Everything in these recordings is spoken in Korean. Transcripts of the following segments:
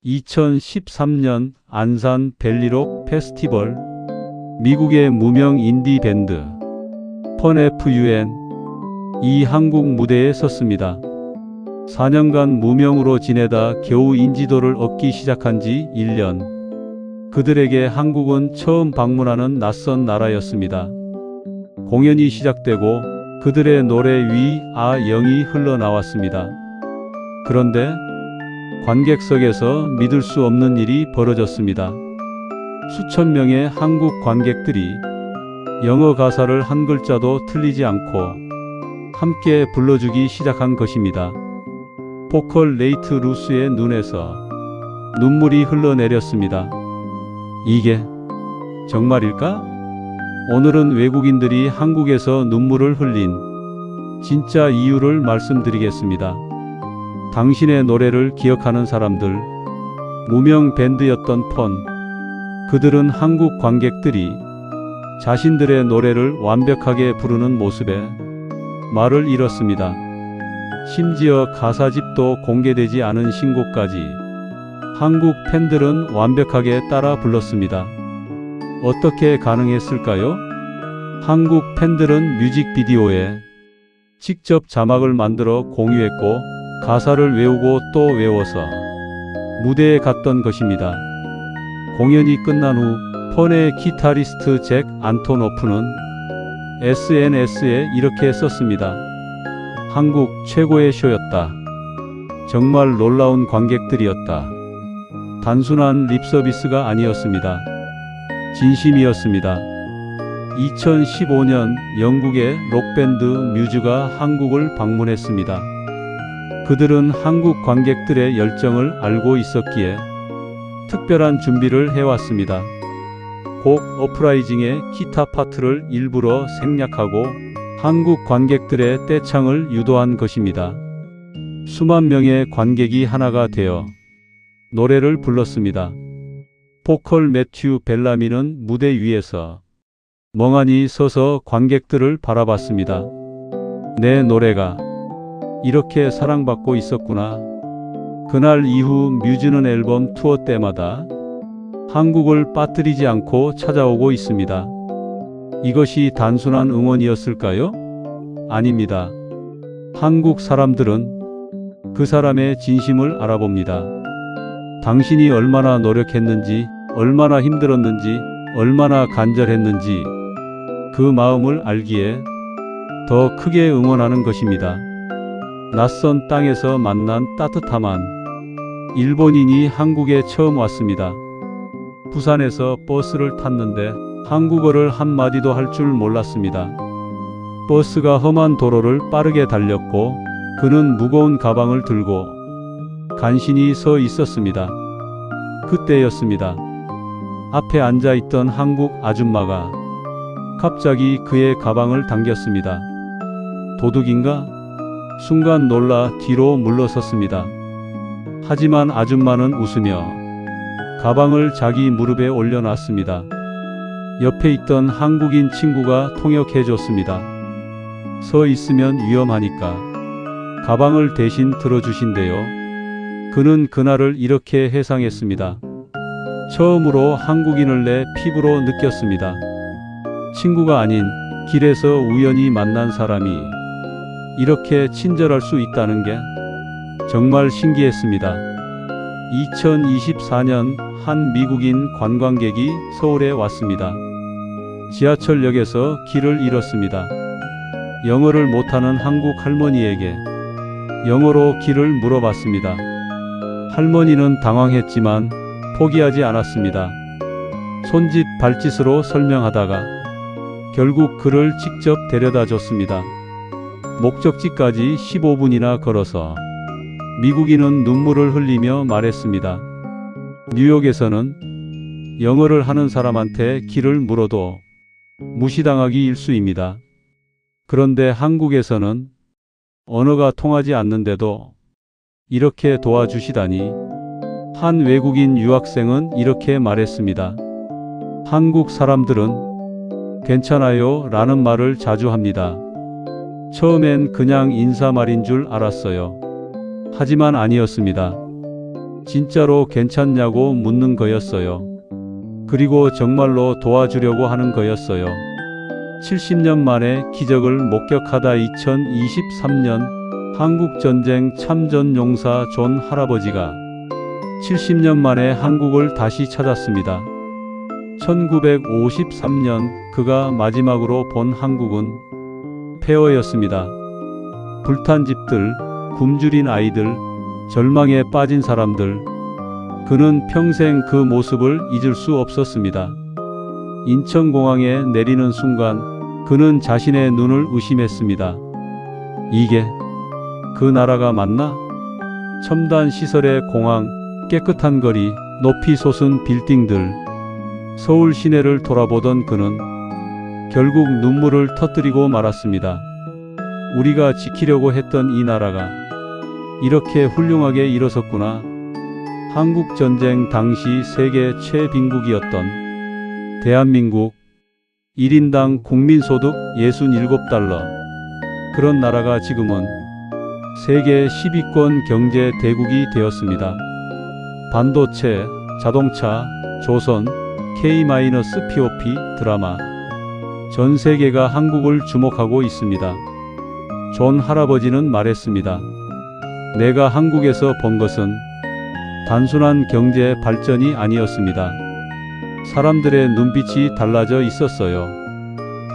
2013년 안산 벨리록 페스티벌, 미국의 무명 인디 밴드 펀FUN이 한국 무대에 섰습니다. 4년간 무명으로 지내다 겨우 인지도를 얻기 시작한 지 1년. 그들에게 한국은 처음 방문하는 낯선 나라였습니다. 공연이 시작되고 그들의 노래 위 아 영이 흘러나왔습니다. 그런데 관객석에서 믿을 수 없는 일이 벌어졌습니다. 수천 명의 한국 관객들이 영어 가사를 한 글자도 틀리지 않고 함께 불러주기 시작한 것입니다. 보컬 네이트 루스의 눈에서 눈물이 흘러내렸습니다. 이게 정말일까? 오늘은 외국인들이 한국에서 눈물을 흘린 진짜 이유를 말씀드리겠습니다. 당신의 노래를 기억하는 사람들, 무명 밴드였던 펀. 그들은 한국 관객들이 자신들의 노래를 완벽하게 부르는 모습에 말을 잃었습니다. 심지어 가사집도 공개되지 않은 신곡까지 한국 팬들은 완벽하게 따라 불렀습니다. 어떻게 가능했을까요? 한국 팬들은 뮤직비디오에 직접 자막을 만들어 공유했고 가사를 외우고 또 외워서 무대에 갔던 것입니다. 공연이 끝난 후 펀의 기타리스트 잭 안토노프는 SNS에 이렇게 썼습니다. 한국 최고의 쇼였다. 정말 놀라운 관객들이었다. 단순한 립서비스가 아니었습니다. 진심이었습니다. 2015년 영국의 록밴드 뮤즈가 한국을 방문했습니다. 그들은 한국 관객들의 열정을 알고 있었기에 특별한 준비를 해왔습니다. 곡 어프라이징의 기타 파트를 일부러 생략하고 한국 관객들의 떼창을 유도한 것입니다. 수만 명의 관객이 하나가 되어 노래를 불렀습니다. 보컬 매튜 벨라미는 무대 위에서 멍하니 서서 관객들을 바라봤습니다. 내 노래가 이렇게 사랑받고 있었구나. 그날 이후 뮤즈는 앨범 투어 때마다 한국을 빠뜨리지 않고 찾아오고 있습니다. 이것이 단순한 응원이었을까요? 아닙니다. 한국 사람들은 그 사람의 진심을 알아봅니다. 당신이 얼마나 노력했는지, 얼마나 힘들었는지, 얼마나 간절했는지 그 마음을 알기에 더 크게 응원하는 것입니다. 낯선 땅에서 만난 따뜻함한 일본인이 한국에 처음 왔습니다. 부산에서 버스를 탔는데 한국어를 한마디도 할 줄 몰랐습니다. 버스가 험한 도로를 빠르게 달렸고 그는 무거운 가방을 들고 간신히 서 있었습니다. 그때였습니다. 앞에 앉아있던 한국 아줌마가 갑자기 그의 가방을 당겼습니다. 도둑인가? 순간 놀라 뒤로 물러섰습니다. 하지만 아줌마는 웃으며 가방을 자기 무릎에 올려놨습니다. 옆에 있던 한국인 친구가 통역해줬습니다. 서 있으면 위험하니까 가방을 대신 들어주신대요. 그는 그날을 이렇게 회상했습니다. 처음으로 한국인을 내 피부로 느꼈습니다. 친구가 아닌 길에서 우연히 만난 사람이 이렇게 친절할 수 있다는 게 정말 신기했습니다. 2024년 한 미국인 관광객이 서울에 왔습니다. 지하철역에서 길을 잃었습니다. 영어를 못하는 한국 할머니에게 영어로 길을 물어봤습니다. 할머니는 당황했지만 포기하지 않았습니다. 손짓 발짓으로 설명하다가 결국 그를 직접 데려다 줬습니다. 목적지까지 15분이나 걸어서 미국인은 눈물을 흘리며 말했습니다. 뉴욕에서는 영어를 하는 사람한테 길을 물어도 무시당하기 일쑤입니다. 그런데 한국에서는 언어가 통하지 않는데도 이렇게 도와주시다니. 한 외국인 유학생은 이렇게 말했습니다. 한국 사람들은 괜찮아요 라는 말을 자주 합니다. 처음엔 그냥 인사말인 줄 알았어요. 하지만 아니었습니다. 진짜로 괜찮냐고 묻는 거였어요. 그리고 정말로 도와주려고 하는 거였어요. 70년 만에 기적을 목격하다 2023년 한국전쟁 참전용사 존 할아버지가 70년 만에 한국을 다시 찾았습니다. 1953년 그가 마지막으로 본 한국은 폐허였습니다. 불탄 집들, 굶주린 아이들, 절망에 빠진 사람들. 그는 평생 그 모습을 잊을 수 없었습니다. 인천공항에 내리는 순간 그는 자신의 눈을 의심했습니다. 이게 그 나라가 맞나? 첨단 시설의 공항, 깨끗한 거리, 높이 솟은 빌딩들. 서울 시내를 돌아보던 그는 결국 눈물을 터뜨리고 말았습니다. 우리가 지키려고 했던 이 나라가 이렇게 훌륭하게 일어섰구나. 한국전쟁 당시 세계 최빈국이었던 대한민국, 1인당 국민소득 67달러. 그런 나라가 지금은 세계 10위권 경제 대국이 되었습니다. 반도체, 자동차, 조선, K-POP 드라마. 전 세계가 한국을 주목하고 있습니다. 존 할아버지는 말했습니다. 내가 한국에서 본 것은 단순한 경제 발전이 아니었습니다. 사람들의 눈빛이 달라져 있었어요.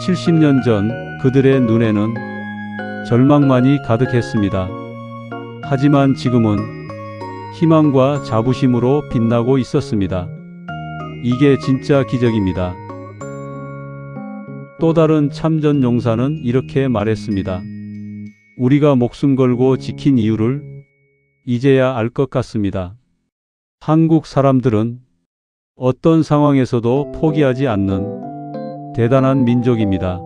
70년 전 그들의 눈에는 절망만이 가득했습니다. 하지만 지금은 희망과 자부심으로 빛나고 있었습니다. 이게 진짜 기적입니다. 또 다른 참전 용사는 이렇게 말했습니다. 우리가 목숨 걸고 지킨 이유를 이제야 알 것 같습니다. 한국 사람들은 어떤 상황에서도 포기하지 않는 대단한 민족입니다.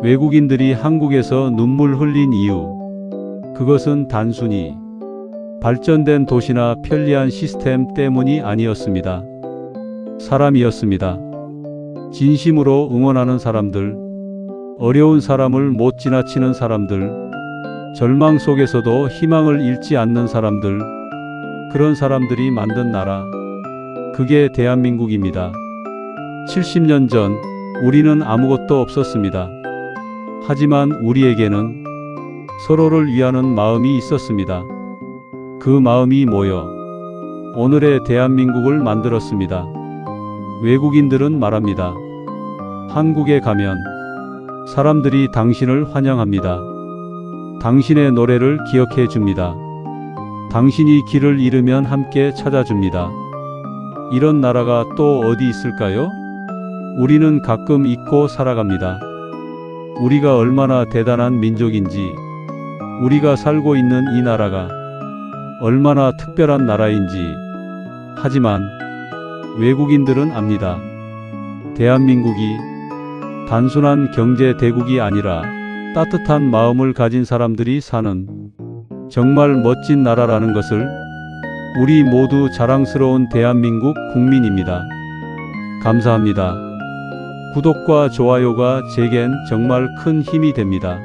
외국인들이 한국에서 눈물 흘린 이유, 그것은 단순히 발전된 도시나 편리한 시스템 때문이 아니었습니다. 사람이었습니다. 진심으로 응원하는 사람들, 어려운 사람을 못 지나치는 사람들, 절망 속에서도 희망을 잃지 않는 사람들, 그런 사람들이 만든 나라, 그게 대한민국입니다. 70년 전 우리는 아무것도 없었습니다. 하지만 우리에게는 서로를 위하는 마음이 있었습니다. 그 마음이 모여 오늘의 대한민국을 만들었습니다. 외국인들은 말합니다. 한국에 가면 사람들이 당신을 환영합니다. 당신의 노래를 기억해 줍니다. 당신이 길을 잃으면 함께 찾아줍니다. 이런 나라가 또 어디 있을까요? 우리는 가끔 잊고 살아갑니다. 우리가 얼마나 대단한 민족인지, 우리가 살고 있는 이 나라가 얼마나 특별한 나라인지. 하지만 외국인들은 압니다. 대한민국이 단순한 경제 대국이 아니라 따뜻한 마음을 가진 사람들이 사는 정말 멋진 나라라는 것을. 우리 모두 자랑스러운 대한민국 국민입니다. 감사합니다. 구독과 좋아요가 제겐 정말 큰 힘이 됩니다.